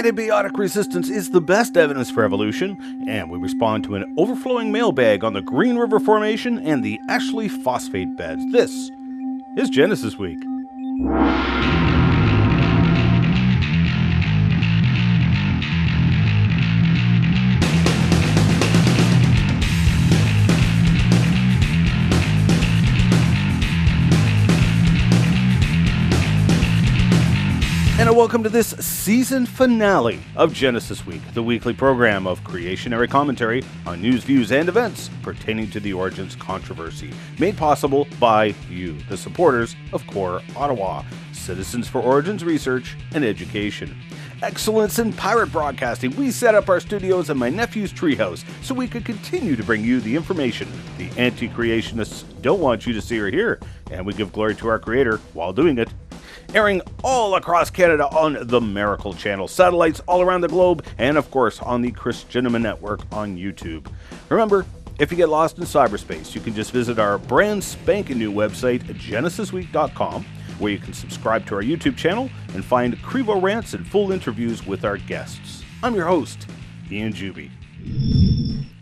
Antibiotic resistance is the best evidence for evolution, and we respond to an overflowing mailbag on the Green River Formation and the Ashley Phosphate beds. This is Genesis Week. And welcome to this season finale of Genesis Week, the weekly program of creationary commentary on news, views, and events pertaining to the Origins controversy, made possible by you, the supporters of Core Ottawa, Citizens for Origins Research and Education. Excellence in pirate broadcasting, we set up our studios in my nephew's treehouse so we could continue to bring you the information the anti-creationists don't want you to see or hear, and we give glory to our creator while doing it. Airing all across Canada on the Miracle Channel, satellites all around the globe, and of course on the Christianima Network on YouTube. Remember, if you get lost in cyberspace, you can just visit our brand spanking new website, genesisweek.com, where you can subscribe to our YouTube channel and find Crevo rants and full interviews with our guests. I'm your host, Ian Juby.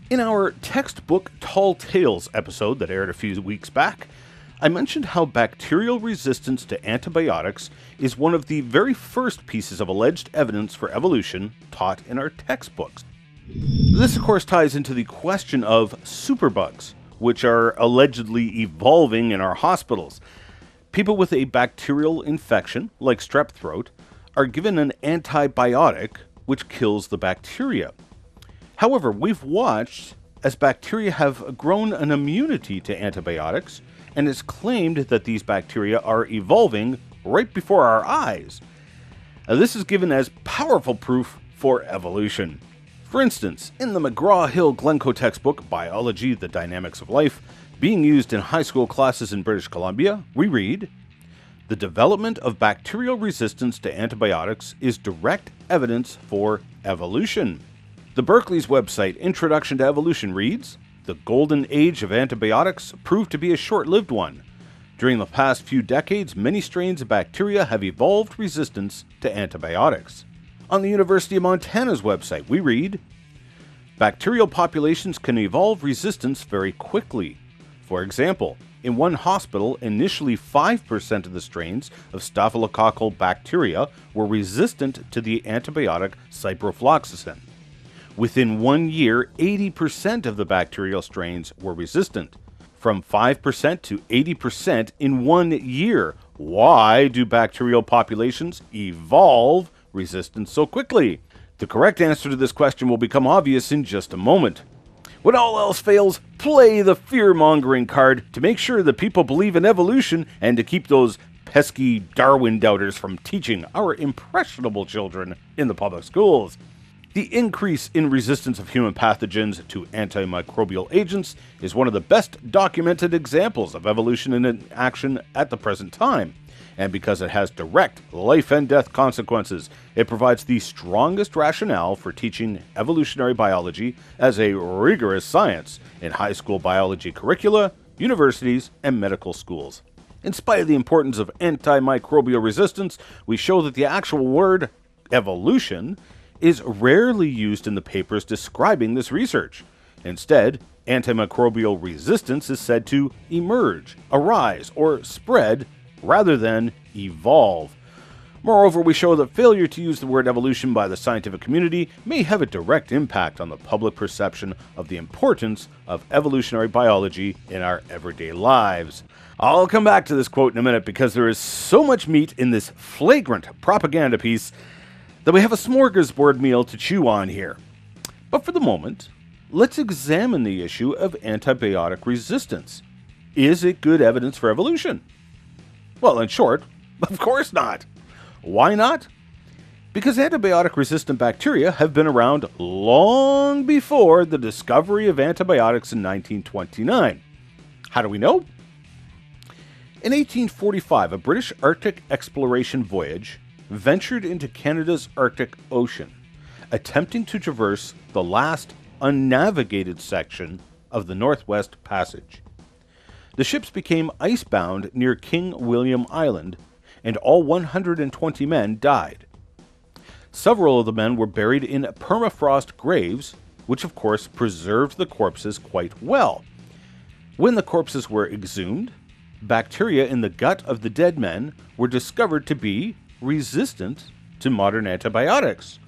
In our textbook Tall Tales episode that aired a few weeks back, I mentioned how bacterial resistance to antibiotics is one of the very first pieces of alleged evidence for evolution taught in our textbooks. This, of course, ties into the question of superbugs, which are allegedly evolving in our hospitals. People with a bacterial infection, like strep throat, are given an antibiotic which kills the bacteria. However, we've watched as bacteria have grown an immunity to antibiotics, and it's claimed that these bacteria are evolving right before our eyes. Now, this is given as powerful proof for evolution. For instance, in the McGraw-Hill Glencoe textbook, Biology, the Dynamics of Life, being used in high school classes in British Columbia, we read, "The development of bacterial resistance to antibiotics is direct evidence for evolution." The Berkeley's website, Introduction to Evolution, reads, "The golden age of antibiotics proved to be a short-lived one. During the past few decades, many strains of bacteria have evolved resistance to antibiotics." On the University of Montana's website, we read, "Bacterial populations can evolve resistance very quickly. For example, in one hospital, initially 5% of the strains of staphylococcal bacteria were resistant to the antibiotic ciprofloxacin. Within 1 year, 80% of the bacterial strains were resistant. From 5% to 80% in 1 year. Why do bacterial populations evolve resistance so quickly?" The correct answer to this question will become obvious in just a moment. When all else fails, play the fear-mongering card to make sure that people believe in evolution and to keep those pesky Darwin doubters from teaching our impressionable children in the public schools. The increase in resistance of human pathogens to antimicrobial agents is one of the best documented examples of evolution in action at the present time. And because it has direct life and death consequences, it provides the strongest rationale for teaching evolutionary biology as a rigorous science in high school biology curricula, universities, and medical schools. In spite of the importance of antimicrobial resistance, we show that the actual word evolution is rarely used in the papers describing this research. Instead, antimicrobial resistance is said to emerge, arise, or spread rather than evolve. Moreover, we show that failure to use the word evolution by the scientific community may have a direct impact on the public perception of the importance of evolutionary biology in our everyday lives. I'll come back to this quote in a minute because there is so much meat in this flagrant propaganda piece that we have a smorgasbord meal to chew on here. But for the moment, let's examine the issue of antibiotic resistance. Is it good evidence for evolution? Well, in short, of course not. Why not? Because antibiotic-resistant bacteria have been around long before the discovery of antibiotics in 1929. How do we know? In 1845, a British Arctic exploration voyage ventured into Canada's Arctic Ocean, attempting to traverse the last unnavigated section of the Northwest Passage. The ships became icebound near King William Island, and all 120 men died. Several of the men were buried in permafrost graves, which of course preserved the corpses quite well. When the corpses were exhumed, bacteria in the gut of the dead men were discovered to be resistant to modern antibiotics,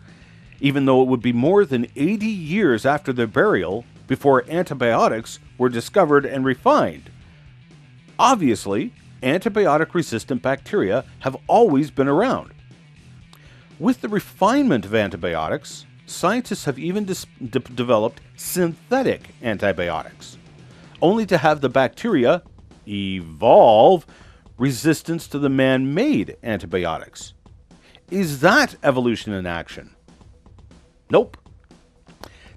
even though it would be more than 80 years after their burial before antibiotics were discovered and refined. Obviously, antibiotic-resistant bacteria have always been around. With the refinement of antibiotics, scientists have even developed synthetic antibiotics, only to have the bacteria evolve resistance to the man-made antibiotics. Is that evolution in action? Nope.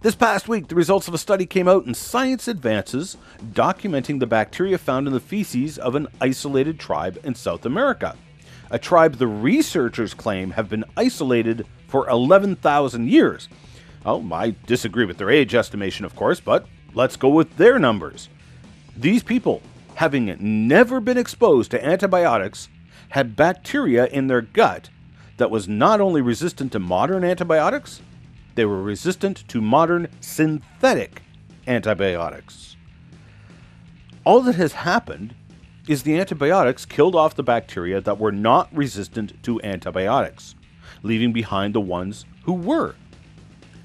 This past week, the results of a study came out in Science Advances documenting the bacteria found in the feces of an isolated tribe in South America. A tribe the researchers claim have been isolated for 11,000 years. Oh, I disagree with their age estimation, of course, but let's go with their numbers. These people, having never been exposed to antibiotics, had bacteria in their gut that was not only resistant to modern antibiotics, they were resistant to modern synthetic antibiotics. All that has happened is the antibiotics killed off the bacteria that were not resistant to antibiotics, leaving behind the ones who were.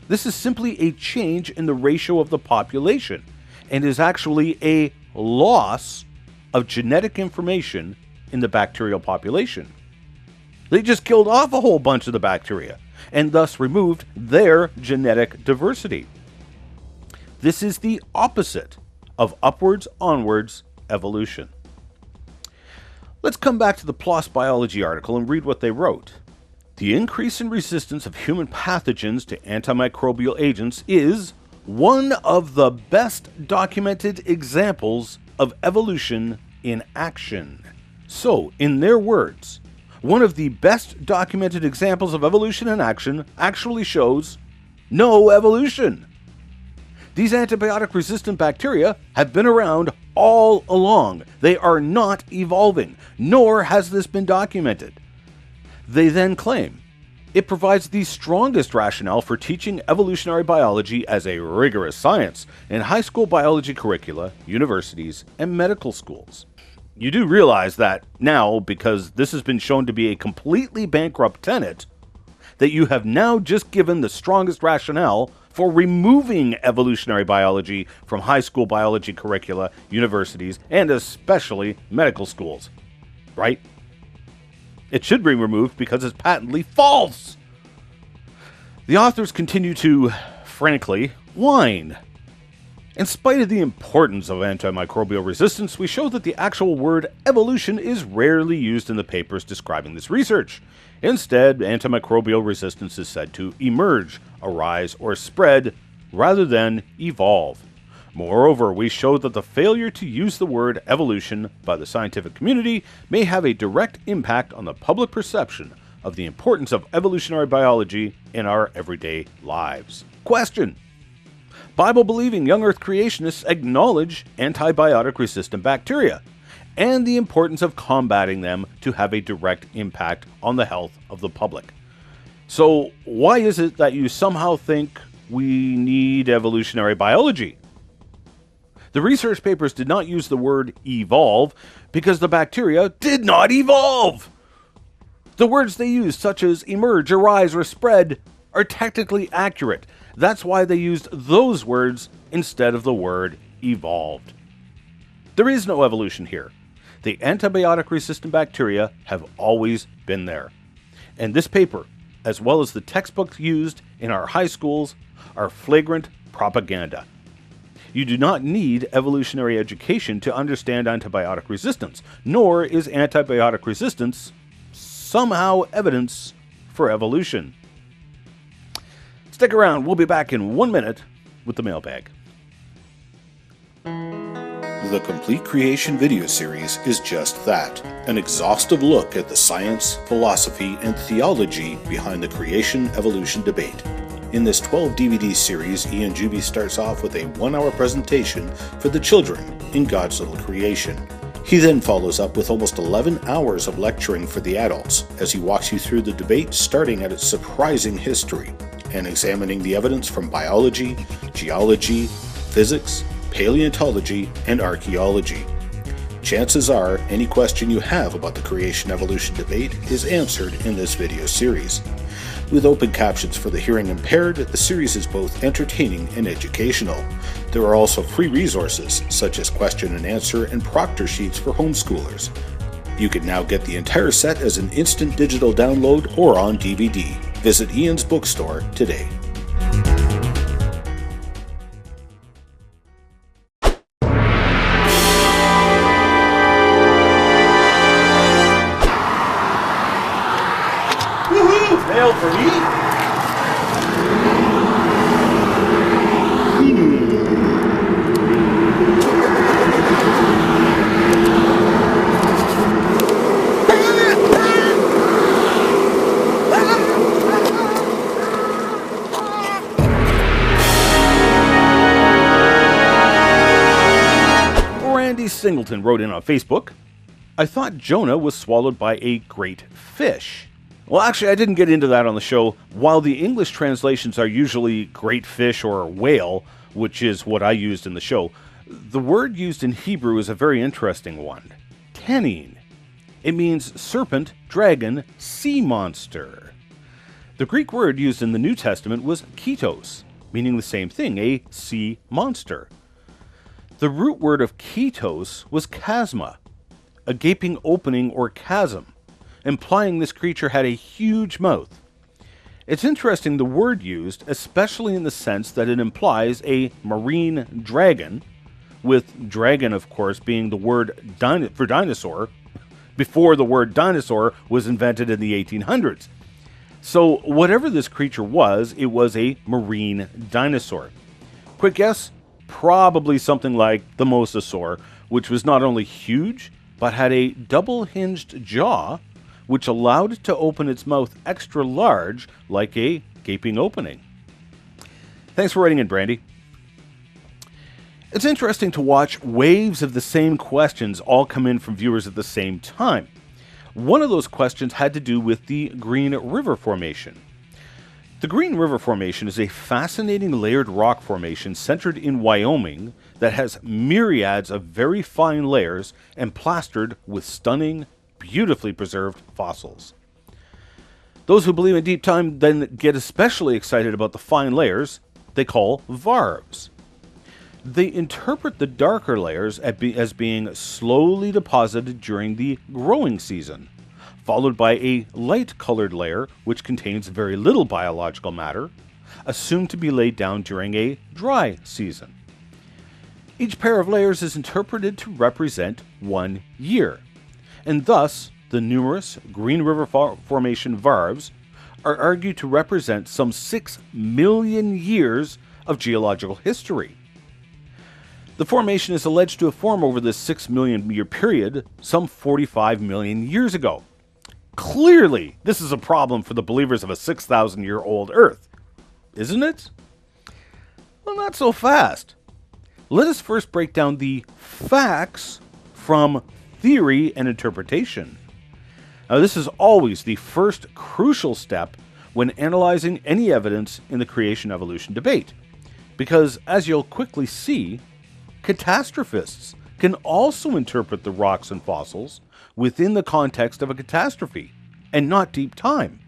This is simply a change in the ratio of the population and is actually a loss of genetic information in the bacterial population. They just killed off a whole bunch of the bacteria and thus removed their genetic diversity. This is the opposite of upwards-onwards evolution. Let's come back to the PLoS biology article and read what they wrote. The increase in resistance of human pathogens to antimicrobial agents is one of the best documented examples of evolution in action. So, in their words, one of the best documented examples of evolution in action actually shows no evolution. These antibiotic-resistant bacteria have been around all along. They are not evolving, nor has this been documented. They then claim it provides the strongest rationale for teaching evolutionary biology as a rigorous science in high school biology curricula, universities, and medical schools. You do realize that now, because this has been shown to be a completely bankrupt tenet, that you have now just given the strongest rationale for removing evolutionary biology from high school biology curricula, universities, and especially medical schools. Right? It should be removed because it's patently false. The authors continue to, frankly, whine. In spite of the importance of antimicrobial resistance, we show that the actual word evolution is rarely used in the papers describing this research. Instead, antimicrobial resistance is said to emerge, arise, or spread, rather than evolve. Moreover, we show that the failure to use the word evolution by the scientific community may have a direct impact on the public perception of the importance of evolutionary biology in our everyday lives. Question: Bible-believing young Earth creationists acknowledge antibiotic-resistant bacteria and the importance of combating them to have a direct impact on the health of the public. So why is it that you somehow think we need evolutionary biology? The research papers did not use the word evolve because the bacteria did not evolve. The words they used, such as emerge, arise, or spread, are technically accurate. That's why they used those words instead of the word evolved. There is no evolution here. The antibiotic-resistant bacteria have always been there. And this paper, as well as the textbooks used in our high schools, are flagrant propaganda. You do not need evolutionary education to understand antibiotic resistance, nor is antibiotic resistance somehow evidence for evolution. Stick around, we'll be back in 1 minute with the mailbag. The Complete Creation video series is just that, an exhaustive look at the science, philosophy, and theology behind the creation-evolution debate. In this 12-DVD series, Ian Juby starts off with a 1-hour presentation for the children in God's little creation. He then follows up with almost 11 hours of lecturing for the adults as he walks you through the debate starting at its surprising history and examining the evidence from biology, geology, physics, paleontology, and archaeology. Chances are any question you have about the creation-evolution debate is answered in this video series. With open captions for the hearing impaired, the series is both entertaining and educational. There are also free resources, such as question and answer and proctor sheets for homeschoolers. You can now get the entire set as an instant digital download or on DVD. Visit Ian's bookstore today. Woohoo! Mail for me? Singleton wrote in on Facebook, I thought Jonah was swallowed by a great fish. Well, actually, I didn't get into that on the show. While the English translations are usually great fish or whale, which is what I used in the show, the word used in Hebrew is a very interesting one. Tenin. It means serpent, dragon, sea monster. The Greek word used in the New Testament was ketos, meaning the same thing, a sea monster. The root word of ketos was chasma, a gaping opening or chasm, implying this creature had a huge mouth. It's interesting the word used, especially in the sense that it implies a marine dragon, with dragon, of course, being the word for dinosaur, before the word dinosaur was invented in the 1800s. So whatever this creature was, it was a marine dinosaur. Quick guess? Probably something like the mosasaur, which was not only huge, but had a double-hinged jaw, which allowed it to open its mouth extra large, like a gaping opening. Thanks for writing in, Brandy. It's interesting to watch waves of the same questions all come in from viewers at the same time. One of those questions had to do with the Green River Formation. The Green River Formation is a fascinating layered rock formation centered in Wyoming that has myriads of very fine layers and plastered with stunning, beautifully preserved fossils. Those who believe in deep time then get especially excited about the fine layers they call varves. They interpret the darker layers as being slowly deposited during the growing season, followed by a light-colored layer which contains very little biological matter, assumed to be laid down during a dry season. Each pair of layers is interpreted to represent 1 year, and thus the numerous Green River Formation varves are argued to represent some 6 million years of geological history. The formation is alleged to have formed over this 6 million year period some 45 million years ago. Clearly, this is a problem for the believers of a 6,000-year-old Earth, isn't it? Well, not so fast. Let us first break down the facts from theory and interpretation. Now, this is always the first crucial step when analyzing any evidence in the creation-evolution debate, because, as you'll quickly see, catastrophists can also interpret the rocks and fossils within the context of a catastrophe, and not deep time.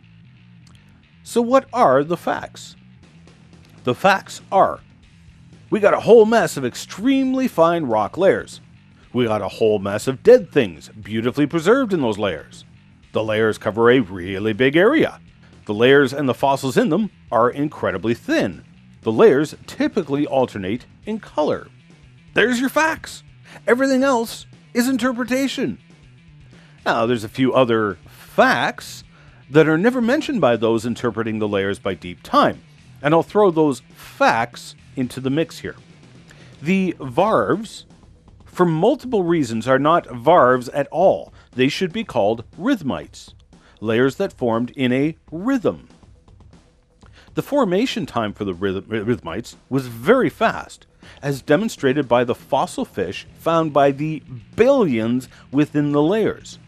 So what are the facts? The facts are, we got a whole mess of extremely fine rock layers. We got a whole mess of dead things, beautifully preserved in those layers. The layers cover a really big area. The layers and the fossils in them are incredibly thin. The layers typically alternate in color. There's your facts. Everything else is interpretation. Now, there's a few other facts that are never mentioned by those interpreting the layers by deep time, and I'll throw those facts into the mix here. The varves, for multiple reasons, are not varves at all. They should be called rhythmites, layers that formed in a rhythm. The formation time for the rhythmites was very fast, as demonstrated by the fossil fish found by the billions within the layers.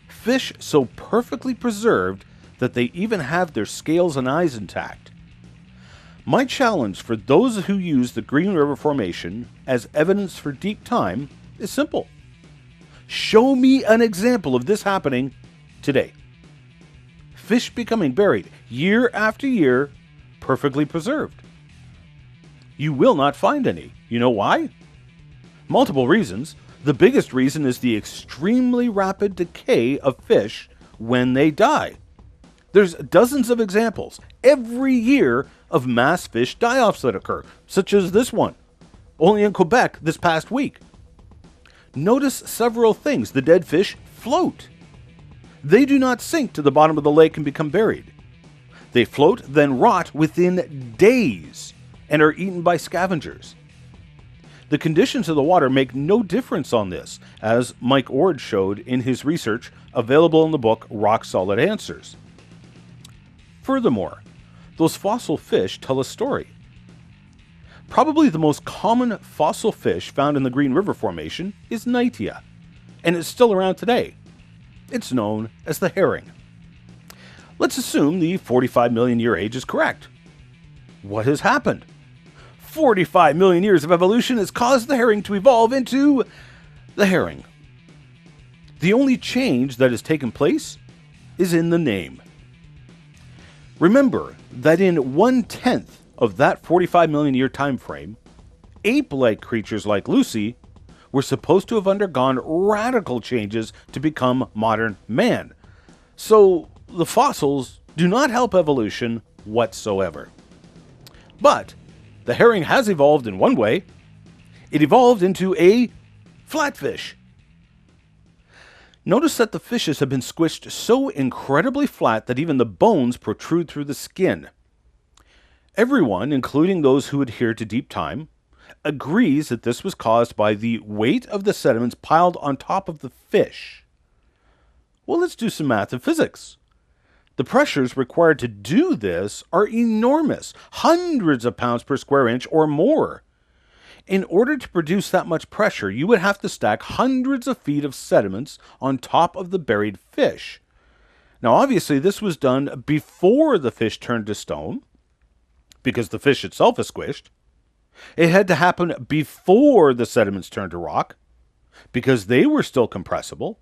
Fish so perfectly preserved that they even have their scales and eyes intact. My challenge for those who use the Green River Formation as evidence for deep time is simple. Show me an example of this happening today. Fish becoming buried year after year, perfectly preserved. You will not find any. You know why? Multiple reasons. The biggest reason is the extremely rapid decay of fish when they die. There's dozens of examples every year of mass fish die-offs that occur, such as this one, only in Quebec this past week. Notice several things. The dead fish float. They do not sink to the bottom of the lake and become buried. They float, then rot within days and are eaten by scavengers. The conditions of the water make no difference on this, as Mike Ord showed in his research available in the book Rock Solid Answers. Furthermore, those fossil fish tell a story. Probably the most common fossil fish found in the Green River Formation is Knightia, and it's still around today. It's known as the herring. Let's assume the 45 million year age is correct. What has happened? 45 million years of evolution has caused the herring to evolve into the herring. The only change that has taken place is in the name. Remember that in 1/10 of that 45 million year time frame, ape-like creatures like Lucy were supposed to have undergone radical changes to become modern man. So the fossils do not help evolution whatsoever. But the herring has evolved in one way. It evolved into a flatfish. Notice that the fishes have been squished so incredibly flat that even the bones protrude through the skin. Everyone, including those who adhere to deep time, agrees that this was caused by the weight of the sediments piled on top of the fish. Well, let's do some math and physics. The pressures required to do this are enormous, hundreds of pounds per square inch or more. In order to produce that much pressure, you would have to stack hundreds of feet of sediments on top of the buried fish. Now, obviously, this was done before the fish turned to stone, because the fish itself is squished. It had to happen before the sediments turned to rock, because they were still compressible.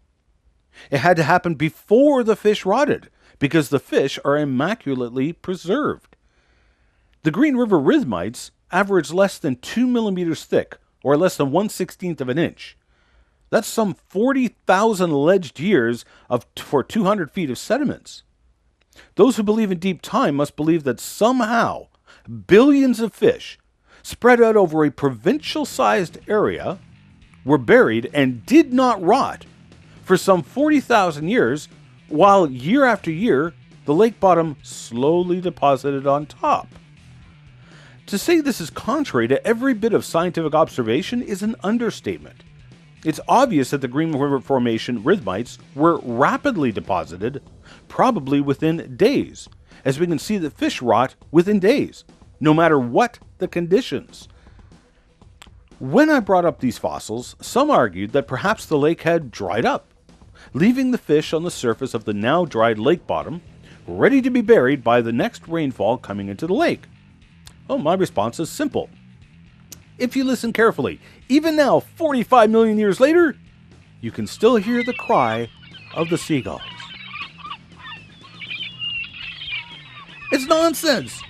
It had to happen before the fish rotted, because the fish are immaculately preserved. The Green River rhythmites average less than 2 millimeters thick, or less than 1/16 of an inch. That's some 40,000 alleged years for 200 feet of sediments. Those who believe in deep time must believe that somehow billions of fish spread out over a provincial-sized area were buried and did not rot for some 40,000 years, while year after year, the lake bottom slowly deposited on top. To say this is contrary to every bit of scientific observation is an understatement. It's obvious that the Green River Formation rhythmites were rapidly deposited, probably within days, as we can see that fish rot within days, no matter what the conditions. When I brought up these fossils, some argued that perhaps the lake had dried up, leaving the fish on the surface of the now dried lake bottom, ready to be buried by the next rainfall coming into the lake. Well, my response is simple. If you listen carefully, even now, 45 million years later, you can still hear the cry of the seagulls. It's nonsense!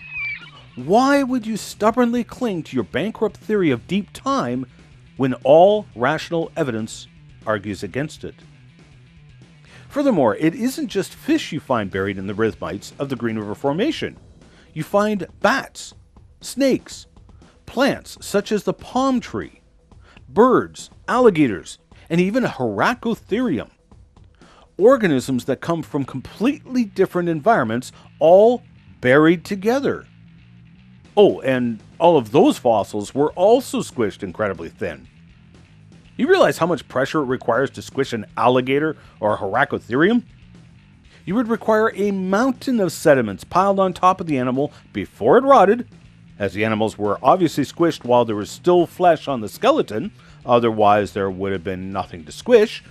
Why would you stubbornly cling to your bankrupt theory of deep time when all rational evidence argues against it? Furthermore, it isn't just fish you find buried in the rhythmites of the Green River Formation. You find bats, snakes, plants such as the palm tree, birds, alligators, and even Heracothyrium. Organisms that come from completely different environments, all buried together. Oh, and all of those fossils were also squished incredibly thin. You realize how much pressure it requires to squish an alligator or a Heracothyrium? You would require a mountain of sediments piled on top of the animal before it rotted, as the animals were obviously squished while there was still flesh on the skeleton, otherwise there would have been nothing to squish.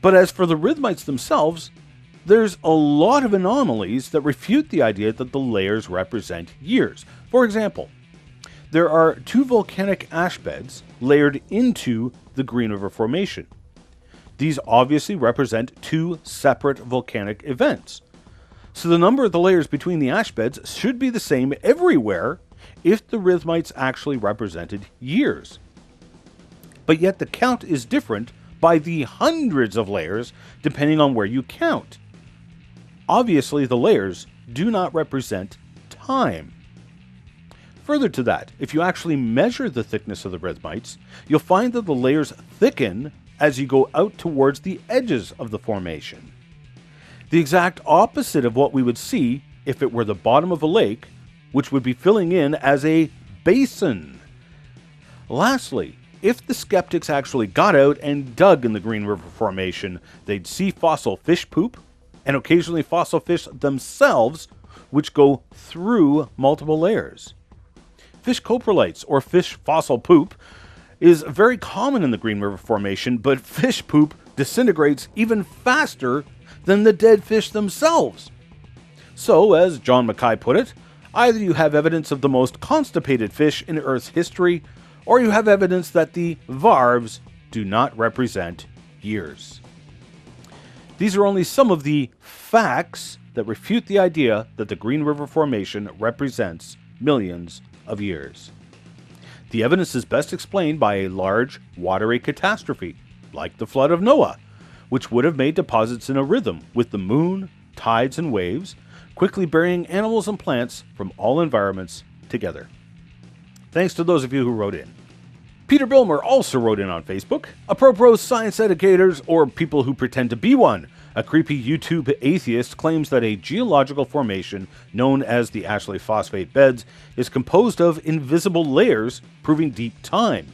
But as for the rhythmites themselves, there's a lot of anomalies that refute the idea that the layers represent years. For example, there are 2 volcanic ash beds layered into the Green River Formation. These obviously represent 2 separate volcanic events. So the number of the layers between the ash beds should be the same everywhere if the rhythmites actually represented years. But yet the count is different by the hundreds of layers depending on where you count. Obviously, the layers do not represent time. Further to that, if you actually measure the thickness of the rhythmites, you'll find that the layers thicken as you go out towards the edges of the formation. The exact opposite of what we would see if it were the bottom of a lake, which would be filling in as a basin. Lastly, if the skeptics actually got out and dug in the Green River Formation, they'd see fossil fish poop, and occasionally fossil fish themselves, which go through multiple layers. Fish coprolites, or fish fossil poop, is very common in the Green River Formation, but fish poop disintegrates even faster than the dead fish themselves. So, as John Mackay put it, either you have evidence of the most constipated fish in Earth's history, or you have evidence that the varves do not represent years. These are only some of the facts that refute the idea that the Green River Formation represents millions of years. The evidence is best explained by a large, watery catastrophe, like the flood of Noah, which would have made deposits in a rhythm with the moon, tides, and waves, quickly burying animals and plants from all environments together. Thanks to those of you who wrote in. Peter Bilmer also wrote in on Facebook. Apropos science educators or people who pretend to be one, a creepy YouTube atheist claims that a geological formation known as the Ashley Phosphate beds is composed of invisible layers, proving deep time.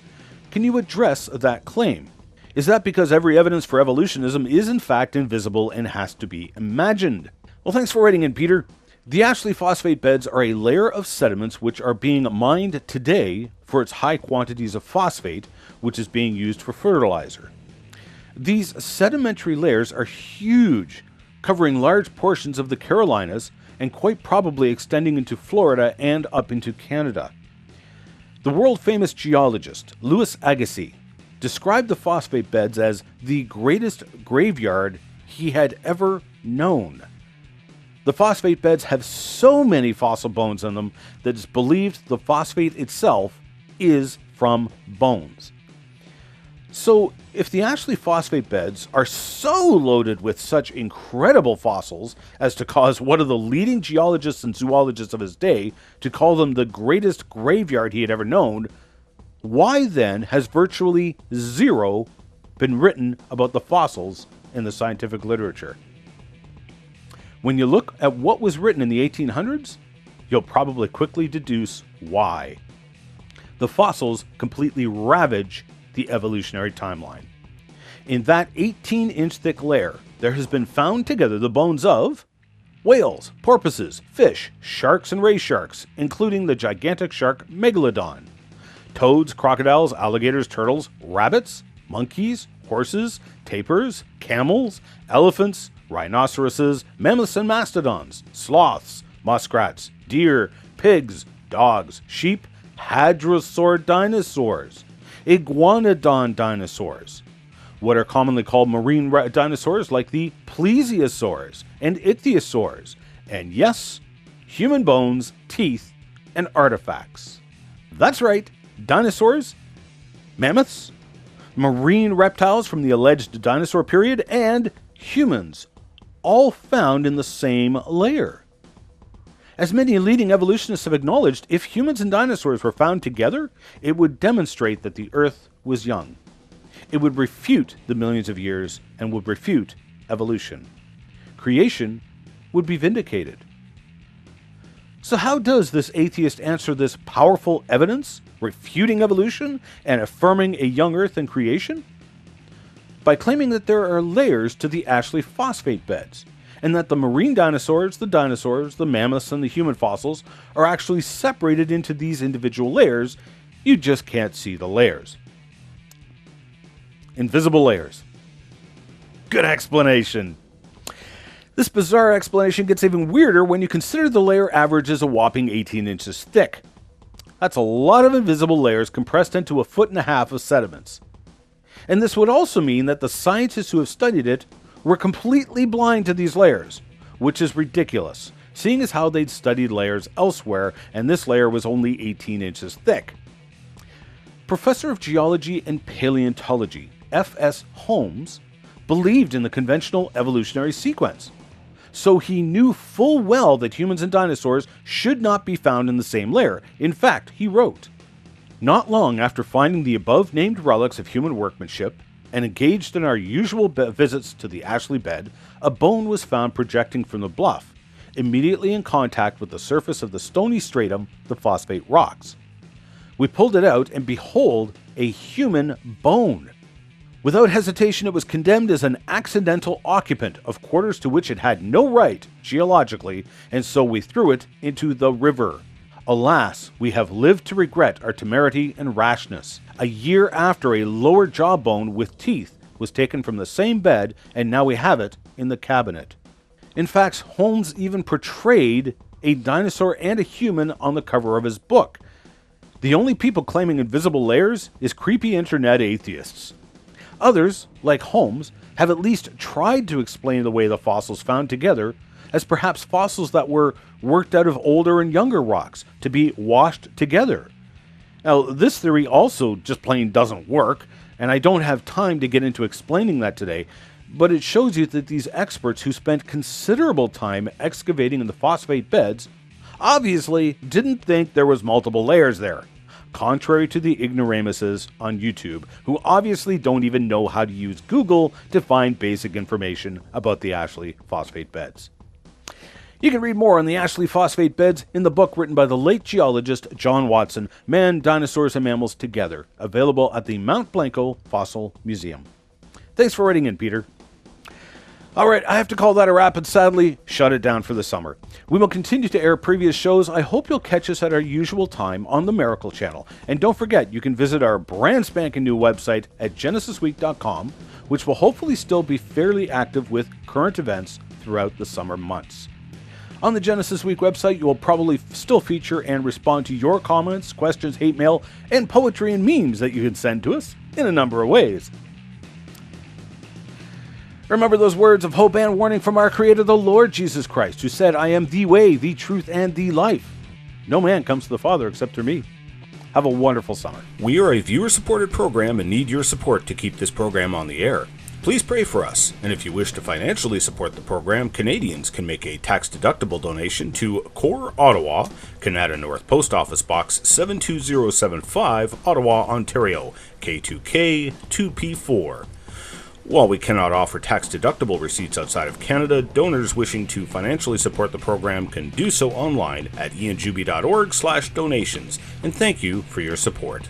Can you address that claim? Is that because every evidence for evolutionism is in fact invisible and has to be imagined? Well, thanks for writing in, Peter. The Ashley Phosphate beds are a layer of sediments which are being mined today for its high quantities of phosphate, which is being used for fertilizer. These sedimentary layers are huge, covering large portions of the Carolinas and quite probably extending into Florida and up into Canada. The world-famous geologist Louis Agassiz described the phosphate beds as the greatest graveyard he had ever known. The phosphate beds have so many fossil bones in them that it's believed the phosphate itself is from bones. So, if the Ashley Phosphate beds are so loaded with such incredible fossils as to cause one of the leading geologists and zoologists of his day to call them the greatest graveyard he had ever known, why then has virtually zero been written about the fossils in the scientific literature? When you look at what was written in the 1800s, you'll probably quickly deduce why. The fossils completely ravage the evolutionary timeline. In that 18-inch thick layer, there has been found together the bones of whales, porpoises, fish, sharks, and ray sharks, including the gigantic shark Megalodon, toads, crocodiles, alligators, turtles, rabbits, monkeys, horses, tapirs, camels, elephants, rhinoceroses, mammoths and mastodons, sloths, muskrats, deer, pigs, dogs, sheep, hadrosaur dinosaurs, iguanodon dinosaurs, what are commonly called marine dinosaurs like the plesiosaurs and ichthyosaurs, and yes, human bones, teeth, and artifacts. That's right, dinosaurs, mammoths, marine reptiles from the alleged dinosaur period, and humans, all found in the same layer. As many leading evolutionists have acknowledged, if humans and dinosaurs were found together, it would demonstrate that the Earth was young. It would refute the millions of years and would refute evolution. Creation would be vindicated. So how does this atheist answer this powerful evidence, refuting evolution and affirming a young Earth and creation? By claiming that there are layers to the Ashley Phosphate beds. and that the marine dinosaurs, the mammoths, and the human fossils are actually separated into these individual layers. You just can't see the layers. Invisible layers. Good explanation. This bizarre explanation gets even weirder when you consider the layer average is a whopping 18 inches thick. That's a lot of invisible layers compressed into 1.5 feet of sediments. And this would also mean that the scientists who have studied it were completely blind to these layers, which is ridiculous, seeing as how they'd studied layers elsewhere and this layer was only 18 inches thick. Professor of Geology and Paleontology, F.S. Holmes, believed in the conventional evolutionary sequence. So he knew full well that humans and dinosaurs should not be found in the same layer. In fact, he wrote, "Not long after finding the above-named relics of human workmanship, and engaged in our usual visits to the Ashley bed, a bone was found projecting from the bluff, immediately in contact with the surface of the stony stratum, the phosphate rocks. We pulled it out, and behold, a human bone. Without hesitation, it was condemned as an accidental occupant of quarters to which it had no right, geologically, and so we threw it into the river. Alas, we have lived to regret our temerity and rashness. A year after, a lower jawbone with teeth was taken from the same bed, and now we have it in the cabinet." In fact, Holmes even portrayed a dinosaur and a human on the cover of his book. The only people claiming invisible layers is creepy internet atheists. Others, like Holmes, have at least tried to explain the way the fossils found together as perhaps fossils that were worked out of older and younger rocks to be washed together. Now, this theory also just plain doesn't work, and I don't have time to get into explaining that today, but it shows you that these experts who spent considerable time excavating in the phosphate beds obviously didn't think there was multiple layers there, contrary to the ignoramuses on YouTube, who obviously don't even know how to use Google to find basic information about the Ashley phosphate beds. You can read more on the Ashley phosphate beds in the book written by the late geologist John Watson, Man, Dinosaurs and Mammals Together, available at the Mount Glencoe Fossil Museum. Thanks for writing in, Peter. Alright, I have to call that a wrap and sadly shut it down for the summer. We will continue to air previous shows. I hope you'll catch us at our usual time on the Miracle Channel. And don't forget, you can visit our brand spanking new website at genesisweek.com, which will hopefully still be fairly active with current events throughout the summer months. On the Genesis Week website, you will probably still feature and respond to your comments, questions, hate mail, and poetry and memes that you can send to us in a number of ways. Remember those words of hope and warning from our Creator, the Lord Jesus Christ, who said, "I am the way, the truth, and the life. No man comes to the Father except through me." Have a wonderful summer. We are a viewer-supported program and need your support to keep this program on the air. Please pray for us, and if you wish to financially support the program, Canadians can make a tax-deductible donation to Core Ottawa, Canada North Post Office Box 72075, Ottawa, Ontario, K2K 2P4. While we cannot offer tax-deductible receipts outside of Canada, donors wishing to financially support the program can do so online at ianjuby.org/donations, and thank you for your support.